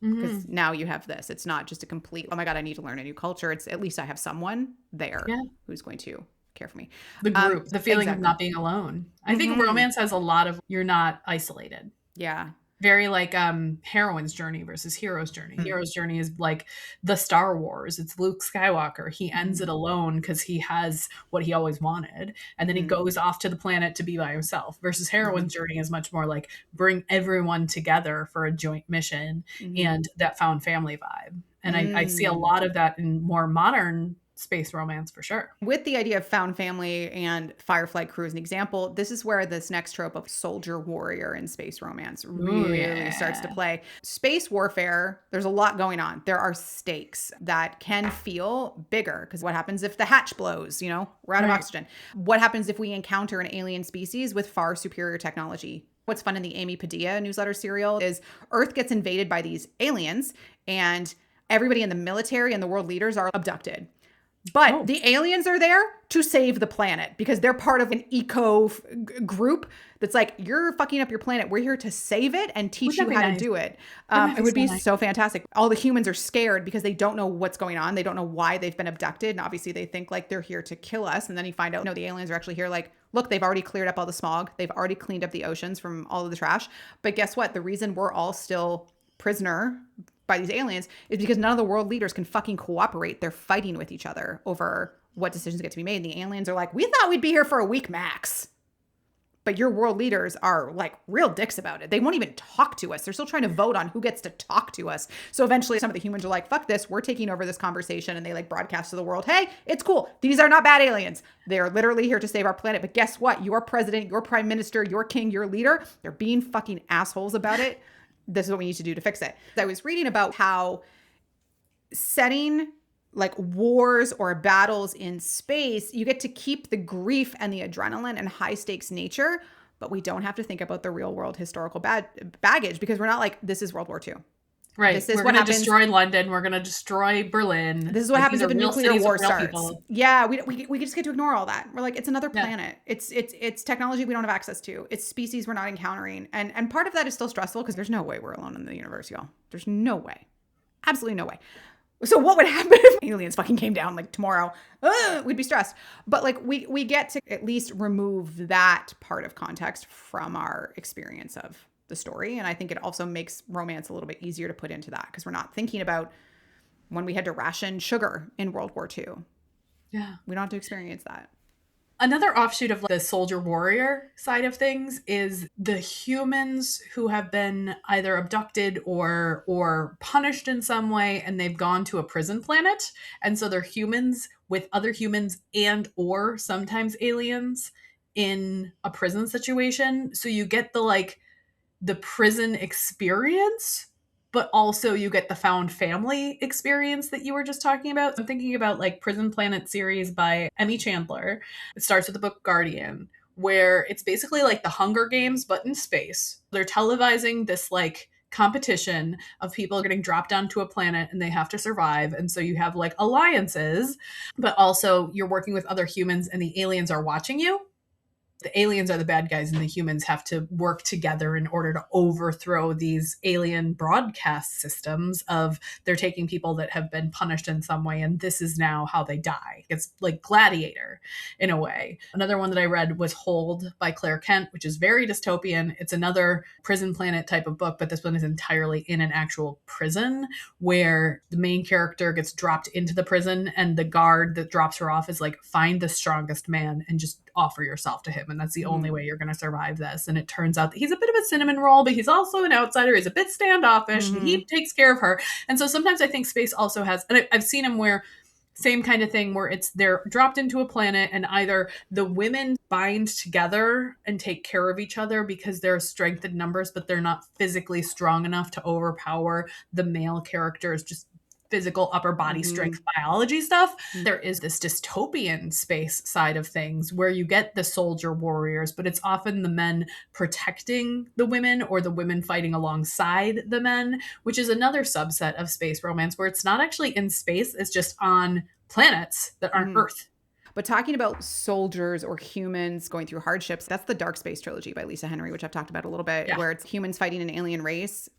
[SPEAKER 1] Because now you have this. It's not just a complete, oh my God, I need to learn a new culture. It's at least I have someone there who's going to care for me.
[SPEAKER 2] The group, the feeling of not being alone. I think romance has a lot of, you're not isolated.
[SPEAKER 1] Yeah.
[SPEAKER 2] Very like heroine's journey versus hero's journey. Hero's journey is like the Star Wars. It's Luke Skywalker. He ends it alone because he has what he always wanted. And then he goes off to the planet to be by himself. Versus heroine's journey is much more like bring everyone together for a joint mission and that found family vibe. And I see a lot of that in more modern space romance for sure.
[SPEAKER 1] With the idea of found family and Firefly crew as an example, this is where this next trope of soldier warrior in space romance really starts to play. Space warfare, there's a lot going on. There are stakes that can feel bigger because what happens if the hatch blows? You know, we're out of oxygen. What happens if we encounter an alien species with far superior technology? What's fun in the Amy Padilla newsletter serial is Earth gets invaded by these aliens and everybody in the military and the world leaders are abducted. But the aliens are there to save the planet because they're part of an eco group that's like, you're fucking up your planet. We're here to save it and teach you how to do it. It would be so fantastic. All the humans are scared because they don't know what's going on. They don't know why they've been abducted. And obviously they think like they're here to kill us. And then you find out, no, the aliens are actually here. Like, look, they've already cleared up all the smog. They've already cleaned up the oceans from all of the trash. But guess what? The reason we're all still prisoner by these aliens is because none of the world leaders can fucking cooperate. They're fighting with each other over what decisions get to be made. And the aliens are like, we thought we'd be here for a week max. But your world leaders are like real dicks about it. They won't even talk to us. They're still trying to vote on who gets to talk to us. So eventually some of the humans are like, fuck this. We're taking over this conversation. And they like broadcast to the world, hey, it's cool. These are not bad aliens. They are literally here to save our planet. But guess what? Your president, your prime minister, your king, your leader, they're being fucking assholes about it. This is what we need to do to fix it. I was reading about how setting like wars or battles in space, you get to keep the grief and the adrenaline and high stakes nature, but we don't have to think about the real world historical baggage because we're not like, this is World War II.
[SPEAKER 2] Right. This is we're going to destroy London. We're going to destroy Berlin.
[SPEAKER 1] This is what happens if a nuclear war starts. Yeah, we just get to ignore all that. We're like, it's another planet. It's technology we don't have access to. It's species we're not encountering. And part of that is still stressful because there's no way we're alone in the universe, y'all. There's no way. Absolutely no way. So what would happen if aliens fucking came down like tomorrow? We'd be stressed. But like we get to at least remove that part of context from our experience of the story. And I think it also makes romance a little bit easier to put into that because we're not thinking about when we had to ration sugar in World War II.
[SPEAKER 2] Yeah.
[SPEAKER 1] We don't have to experience that.
[SPEAKER 2] Another offshoot of the soldier warrior side of things is the humans who have been either abducted or punished in some way, and they've gone to a prison planet. And so they're humans with other humans and or sometimes aliens in a prison situation. So you get the prison experience, but also you get the found family experience that you were just talking about. I'm thinking about like Prison Planet series by Emmy Chandler. It starts with the book Guardian, where it's basically like the Hunger Games, but in space. They're televising this like competition of people getting dropped onto a planet and they have to survive. And so you have like alliances, but also you're working with other humans and the aliens are watching you. The aliens are the bad guys and the humans have to work together in order to overthrow these alien broadcast systems of they're taking people that have been punished in some way and this is now how they die. It's like Gladiator in a way. Another one that I read was Hold by Claire Kent, which is very dystopian. It's another Prison Planet type of book, but this one is entirely in an actual prison where the main character gets dropped into the prison and the guard that drops her off is like, find the strongest man and just offer yourself to him, and that's the only way you're going to survive this. And it turns out that he's a bit of a cinnamon roll, but he's also an outsider. He's a bit standoffish, and he takes care of her. And so sometimes I think space also has, and I've seen him where same kind of thing where they're dropped into a planet and either the women bind together and take care of each other because they're strength in numbers, but they're not physically strong enough to overpower the male characters, just physical upper body strength biology stuff. There is this dystopian space side of things where you get the soldier warriors, but it's often the men protecting the women or the women fighting alongside the men, which is another subset of space romance where it's not actually in space, it's just on planets that aren't Earth.
[SPEAKER 1] But talking about soldiers or humans going through hardships, that's the Dark Space trilogy by Lisa Henry, which I've talked about a little bit, where it's humans fighting an alien race.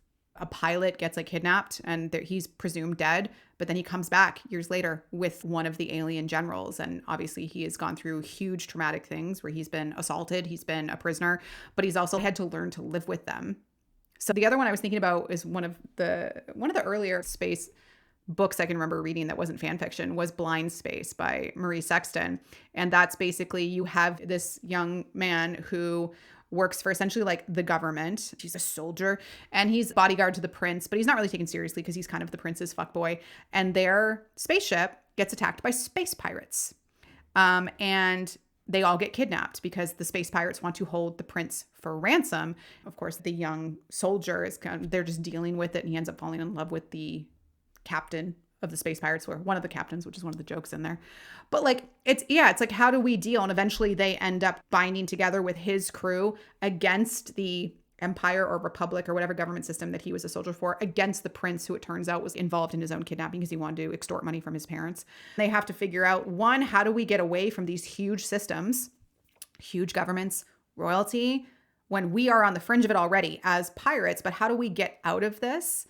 [SPEAKER 1] A pilot gets like kidnapped and he's presumed dead, but then he comes back years later with one of the alien generals. And obviously he has gone through huge traumatic things where he's been assaulted, he's been a prisoner, but he's also had to learn to live with them. So the other one I was thinking about is one of the earlier space books I can remember reading that wasn't fan fiction was Blind Space by Marie Sexton. And that's basically you have this young man who works for essentially like the government. He's a soldier and he's bodyguard to the prince, but he's not really taken seriously because he's kind of the prince's fuckboy. And their spaceship gets attacked by space pirates. And they all get kidnapped because the space pirates want to hold the prince for ransom. Of course, the young soldier is they're just dealing with it and he ends up falling in love with the captain of the space pirates, or one of the captains, which is one of the jokes in there. But like, it's like, how do we deal? And eventually they end up binding together with his crew against the empire or republic or whatever government system that he was a soldier for, against the prince, who it turns out was involved in his own kidnapping because he wanted to extort money from his parents. They have to figure out, one, how do we get away from these huge systems, huge governments, royalty, when we are on the fringe of it already as pirates, but how do we get out of this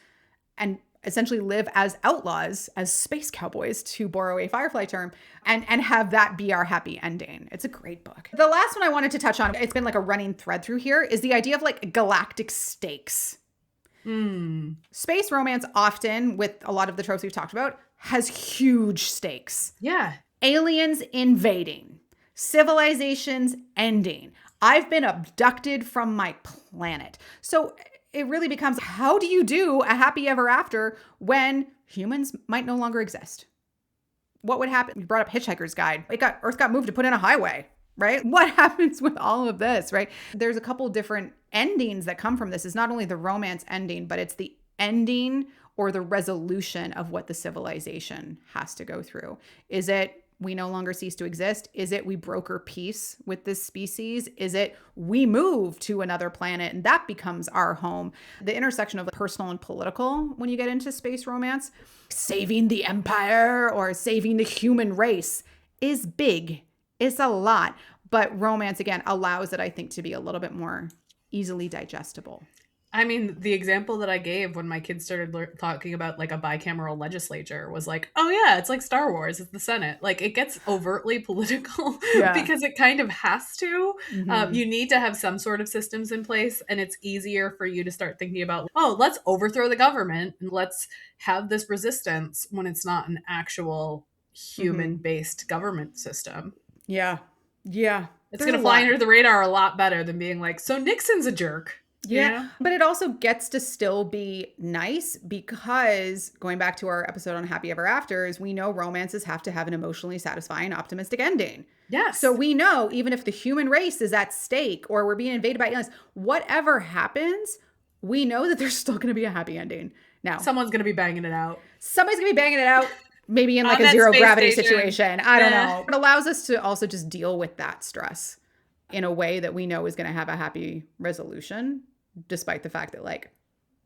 [SPEAKER 1] and essentially live as outlaws, as space cowboys, to borrow a Firefly term, and have that be our happy ending. It's a great book. The last one I wanted to touch on, it's been like a running thread through here, is the idea of like galactic stakes. Space romance often, with a lot of the tropes we've talked about, has huge stakes.
[SPEAKER 2] Yeah.
[SPEAKER 1] Aliens invading, civilizations ending. I've been abducted from my planet. So it really becomes, how do you do a happy ever after when humans might no longer exist? What would happen? You brought up Hitchhiker's Guide. Earth got moved to put in a highway, right? What happens with all of this, right? There's a couple different endings that come from this. It's not only the romance ending, but it's the ending or the resolution of what the civilization has to go through. Is it we no longer cease to exist? Is it we broker peace with this species? Is it we move to another planet and that becomes our home? The intersection of the personal and political when you get into space romance, saving the empire or saving the human race is big. It's a lot. But romance, again, allows it, I think, to be a little bit more easily digestible.
[SPEAKER 2] I mean, the example that I gave when my kids started talking about like a bicameral legislature was like, oh yeah, it's like Star Wars, it's the Senate. Like it gets overtly political because it kind of has to. You need to have some sort of systems in place, and it's easier for you to start thinking about, oh, let's overthrow the government and let's have this resistance when it's not an actual human-based government system.
[SPEAKER 1] Yeah.
[SPEAKER 2] It's going to fly under the radar a lot better than being like, so Nixon's a jerk.
[SPEAKER 1] Yeah. But it also gets to still be nice because going back to our episode on Happy Ever Afters, we know romances have to have an emotionally satisfying, optimistic ending.
[SPEAKER 2] Yes.
[SPEAKER 1] So we know even if the human race is at stake or we're being invaded by aliens, whatever happens, we know that there's still going to be a happy ending. Now,
[SPEAKER 2] someone's going to be banging it out.
[SPEAKER 1] Somebody's going to be banging it out. Maybe in like a zero gravity situation. I don't know. It allows us to also just deal with that stress in a way that we know is going to have a happy resolution, despite the fact that like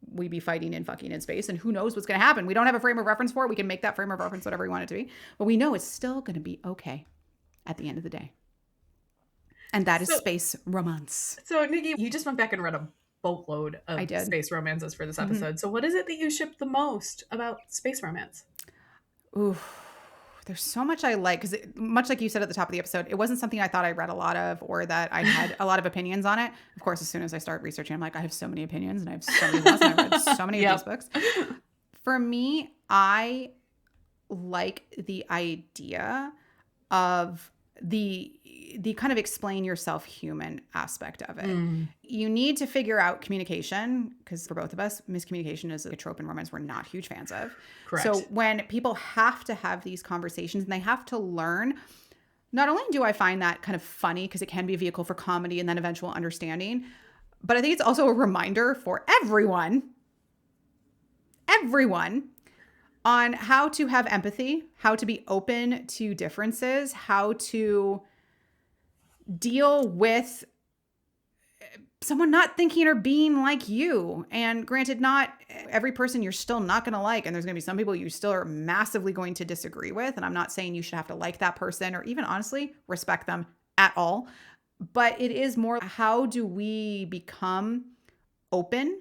[SPEAKER 1] we be fighting and fucking in space and who knows what's going to happen. We don't have a frame of reference for it. We can make that frame of reference whatever we want it to be, but we know it's still going to be okay at the end of the day. And that is space romance.
[SPEAKER 2] So Nikki, you just went back and read a boatload of space romances for this episode. So what is it that you ship the most about space romance?
[SPEAKER 1] Ooh, there's so much I like because much like you said at the top of the episode, it wasn't something I thought I read a lot of or that I had a lot of opinions on it. Of course, as soon as I start researching, I'm like, I have so many opinions and I have so many books and I've read so many of these books. For me, I like the idea of the kind of explain yourself human aspect of it. You need to figure out communication, because for both of us, miscommunication is a trope in romance we're not huge fans of.
[SPEAKER 2] Correct.
[SPEAKER 1] So when people have to have these conversations and they have to learn, not only do I find that kind of funny because it can be a vehicle for comedy and then eventual understanding, but I think it's also a reminder for everyone on how to have empathy, how to be open to differences, how to deal with someone not thinking or being like you. And granted, not every person you're still not going to like. And there's going to be some people you still are massively going to disagree with. And I'm not saying you should have to like that person or even honestly respect them at all. But it is more, how do we become open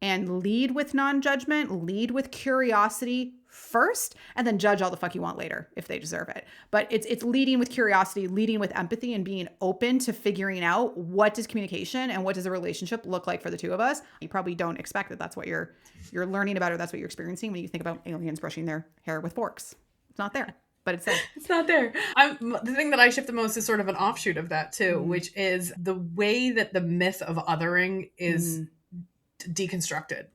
[SPEAKER 1] and lead with non-judgment, lead with curiosity first, and then judge all the fuck you want later if they deserve it. But it's leading with curiosity, leading with empathy, and being open to figuring out what does communication and what does a relationship look like for the two of us. You probably don't expect that that's what you're learning about or that's what you're experiencing when you think about aliens brushing their hair with forks. It's not there. But it's there.
[SPEAKER 2] It's not there. The thing that I shift the most is sort of an offshoot of that too, which is the way that the myth of othering is deconstructed.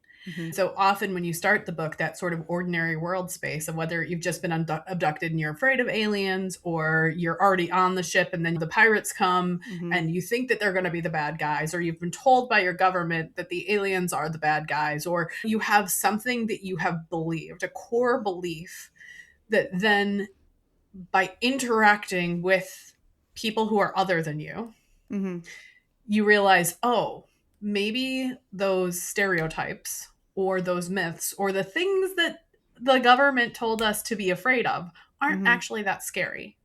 [SPEAKER 2] So often when you start the book, that sort of ordinary world space of whether you've just been abducted and you're afraid of aliens, or you're already on the ship and then the pirates come and you think that they're going to be the bad guys, or you've been told by your government that the aliens are the bad guys, or you have something that you have believed, a core belief that then by interacting with people who are other than you, you realize, oh, maybe those stereotypes or those myths or the things that the government told us to be afraid of aren't actually that scary.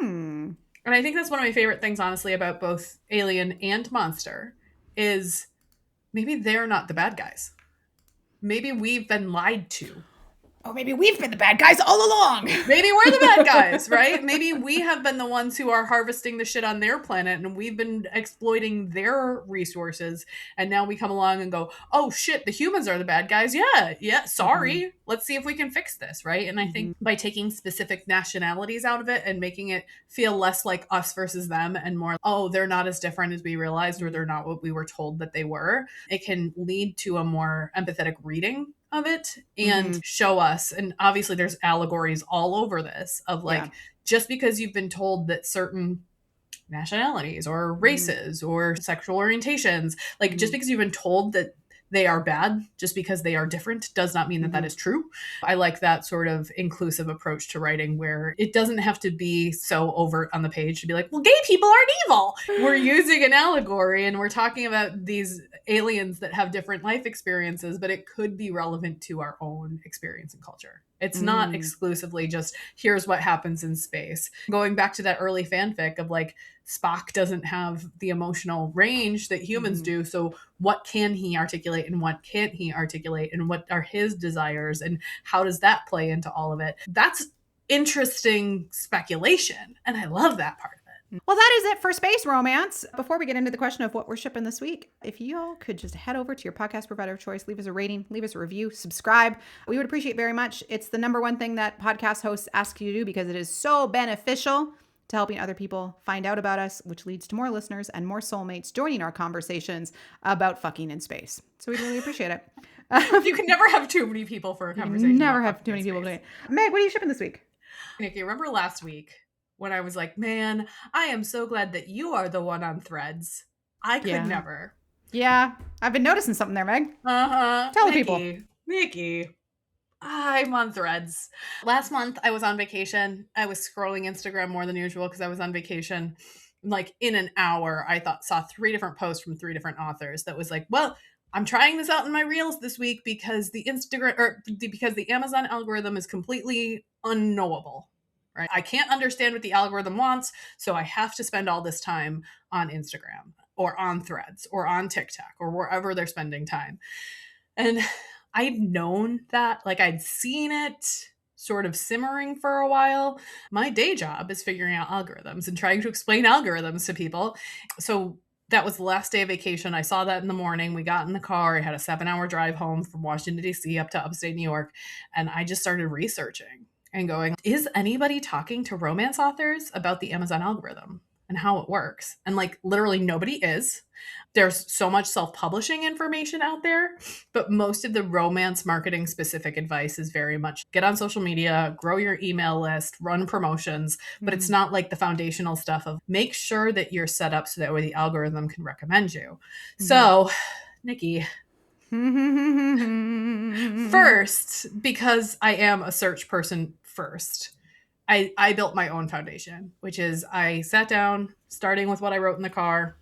[SPEAKER 2] And I think that's one of my favorite things, honestly, about both Alien and Monster is maybe they're not the bad guys. Maybe we've been lied to.
[SPEAKER 1] Oh, maybe we've been the bad guys all along.
[SPEAKER 2] Maybe we're the bad guys, right? Maybe we have been the ones who are harvesting the shit on their planet and we've been exploiting their resources. And now we come along and go, oh shit, the humans are the bad guys. Yeah, sorry. Let's see if we can fix this, right? And I think by taking specific nationalities out of it and making it feel less like us versus them and more, oh, they're not as different as we realized, or they're not what we were told that they were, it can lead to a more empathetic reading of it and show us. And obviously there's allegories all over this of like, just because you've been told that certain nationalities or races or sexual orientations, like just because you've been told that they are bad, just because they are different, does not mean that that is true. I like that sort of inclusive approach to writing where it doesn't have to be so overt on the page to be like, well, gay people aren't evil. We're using an allegory and we're talking about these aliens that have different life experiences, but it could be relevant to our own experience and culture. It's not exclusively just here's what happens in space. Going back to that early fanfic of like Spock doesn't have the emotional range that humans do. So what can he articulate and what can't he articulate, and what are his desires and how does that play into all of it? That's interesting speculation. And I love that part of it.
[SPEAKER 1] Well, that is it for space romance. Before we get into the question of what we're shipping this week, if y'all could just head over to your podcast provider of choice, leave us a rating, leave us a review, subscribe. We would appreciate very much. It's the number one thing that podcast hosts ask you to do because it is so beneficial to helping other people find out about us, which leads to more listeners and more soulmates joining our conversations about fucking in space. So we really appreciate it.
[SPEAKER 2] You can never have too many people for a conversation.
[SPEAKER 1] Never have too many people doing it. Meg, what are you shipping this week?
[SPEAKER 2] Nikki, remember last week when I was like, man, I am so glad that you are the one on Threads. I could never.
[SPEAKER 1] Yeah, I've been noticing something there, Meg. Tell the people.
[SPEAKER 2] Nikki, I'm on Threads. Last month, I was on vacation. I was scrolling Instagram more than usual because I was on vacation. Like in an hour, I saw 3 different posts from 3 different authors that was like, well, I'm trying this out in my reels this week because because the Amazon algorithm is completely unknowable. Right? I can't understand what the algorithm wants, so I have to spend all this time on Instagram or on Threads or on TikTok or wherever they're spending time. And I'd known that, like I'd seen it sort of simmering for a while. My day job is figuring out algorithms and trying to explain algorithms to people. So that was the last day of vacation. I saw that in the morning. We got in the car. I had a 7-hour drive home from Washington, D.C. up to upstate New York. And I just started researching. and going, is anybody talking to romance authors about the Amazon algorithm and how it works? And like literally nobody is. There's so much self-publishing information out there, but most of the romance marketing specific advice is very much get on social media, grow your email list, run promotions, but it's not like the foundational stuff of make sure that you're set up so that way the algorithm can recommend you. So, Nikki, first, because I am a search person first, I built my own foundation, which is I sat down, starting with what I wrote in the car,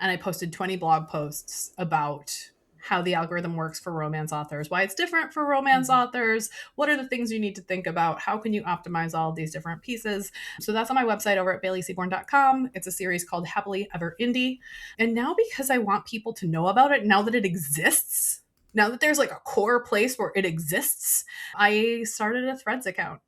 [SPEAKER 2] and I posted 20 blog posts about how the algorithm works for romance authors, why it's different for romance authors, what are the things you need to think about, how can you optimize all of these different pieces. So that's on my website over at baileyseaborn.com. It's a series called Happily Ever Indie. And now because I want people to know about it, now that it exists, now that there's like a core place where it exists, I started a Threads account.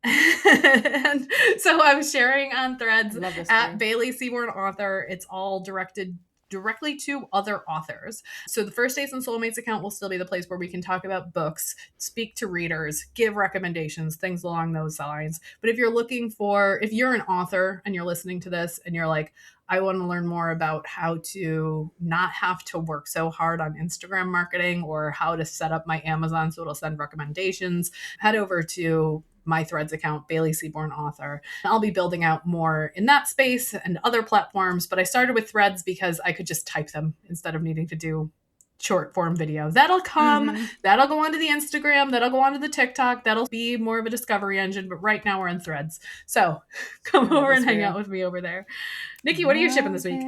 [SPEAKER 2] And so I'm sharing on Threads at Bailey Seaborn Author. It's all directed directly to other authors. So the First Dates and Soulmates account will still be the place where we can talk about books, speak to readers, give recommendations, things along those lines. But if you're an author and you're listening to this and you're like, I want to learn more about how to not have to work so hard on Instagram marketing or how to set up my Amazon so it'll send recommendations, head over to my Threads account, Bailey Seaborn Author. I'll be building out more in that space and other platforms, but I started with Threads because I could just type them instead of needing to do short form video. That'll come, that'll go onto the Instagram, that'll go onto the TikTok, that'll be more of a discovery engine, but right now we're in Threads. So come over and hang out with me over there. Nikki, what are you shipping this week?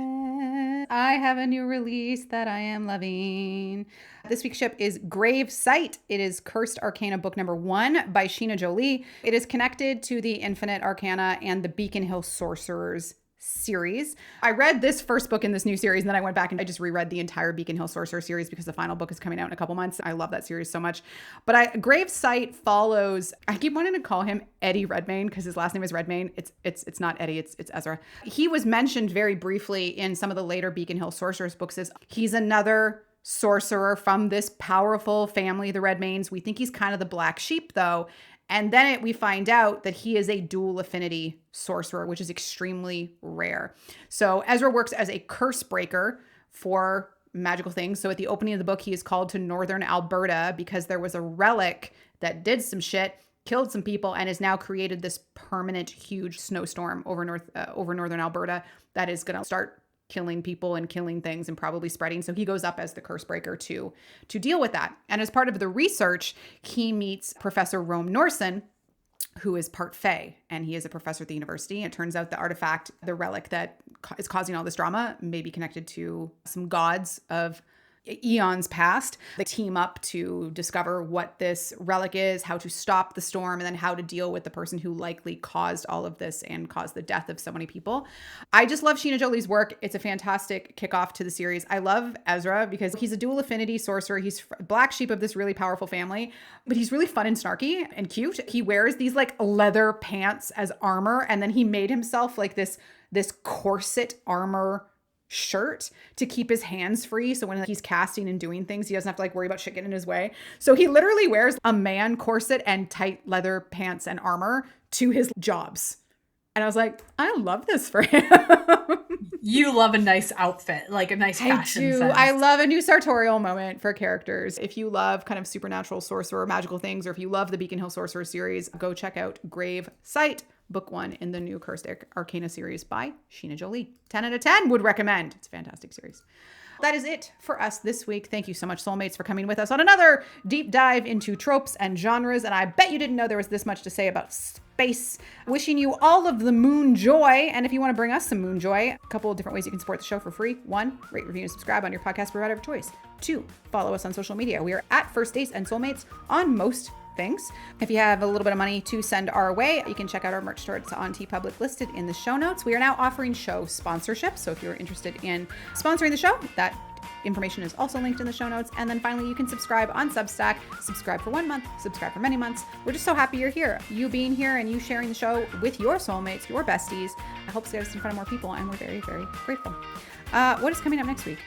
[SPEAKER 1] I have a new release that I am loving. This week's ship is Grave Sight. It is Cursed Arcana book number 1 by Sheena Jolie. It is connected to the Infinite Arcana and the Beacon Hill Sorcerers series. I read this first book in this new series, and then I went back and I just reread the entire Beacon Hill Sorcerer series because the final book is coming out in a couple months. I love that series so much. But Grave Sight follows, I keep wanting to call him Eddie Redmayne because his last name is Redmayne. It's not Eddie, it's Ezra. He was mentioned very briefly in some of the later Beacon Hill Sorcerers books as he's another sorcerer from this powerful family, the Redmaynes. We think he's kind of the black sheep though. And then we find out that he is a dual affinity sorcerer, which is extremely rare. So Ezra works as a curse breaker for magical things. So at the opening of the book, he is called to Northern Alberta because there was a relic that did some shit, killed some people, and has now created this permanent huge snowstorm over Northern Alberta that is going to start killing people and killing things and probably spreading. So he goes up as the curse breaker to deal with that. And as part of the research, he meets Professor Rome Norson, who is part Fae, and he is a professor at the university. And it turns out the artifact, the relic that is causing all this drama, may be connected to some gods of eons past. They team up to discover what this relic is, how to stop the storm, and then how to deal with the person who likely caused all of this and caused the death of so many people. I just love Sheena Jolie's work. It's a fantastic kickoff to the series. I love Ezra because he's a dual affinity sorcerer. He's black sheep of this really powerful family, but he's really fun and snarky and cute. He wears these like leather pants as armor, and then he made himself like this corset armor shirt to keep his hands free. So when he's casting and doing things, he doesn't have to like worry about shit getting in his way. So he literally wears a man corset and tight leather pants and armor to his jobs. And I was like, I love this for him.
[SPEAKER 2] You love a nice outfit, like a nice fashion sense.
[SPEAKER 1] I love a new sartorial moment for characters. If you love kind of supernatural sorcerer, magical things, or if you love the Beacon Hill Sorcerer series, go check out Grave Sight, book 1 in the new Cursed Arcana series by Sheena Jolie. 10 out of 10 would recommend. It's a fantastic series. That is it for us this week. Thank you so much, Soulmates, for coming with us on another deep dive into tropes and genres. And I bet you didn't know there was this much to say about space. Wishing you all of the moon joy. And if you want to bring us some moon joy, a couple of different ways you can support the show for free. 1, rate, review, and subscribe on your podcast provider of choice. 2, follow us on social media. We are at First Dates and Soulmates on most things. If you have a little bit of money to send our way, you can check out our merch store. It's on TeePublic, listed in the show notes. We are now offering show sponsorship. So if you're interested in sponsoring the show, that information is also linked in the show notes. And then finally, you can subscribe on Substack. Subscribe for 1 month, subscribe for many months. We're just so happy you're here. You being here and you sharing the show with your soulmates, your besties. I hope to get us in front of more people, and we're very, very grateful. What is coming up next week?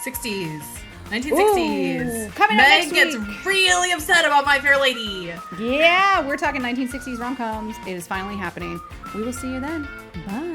[SPEAKER 2] 60s. 1960s.
[SPEAKER 1] Ooh, coming up
[SPEAKER 2] Meg
[SPEAKER 1] next
[SPEAKER 2] gets
[SPEAKER 1] week.
[SPEAKER 2] really upset about My Fair Lady.
[SPEAKER 1] Yeah, we're talking 1960s rom-coms. It is finally happening. We will see you then. Bye.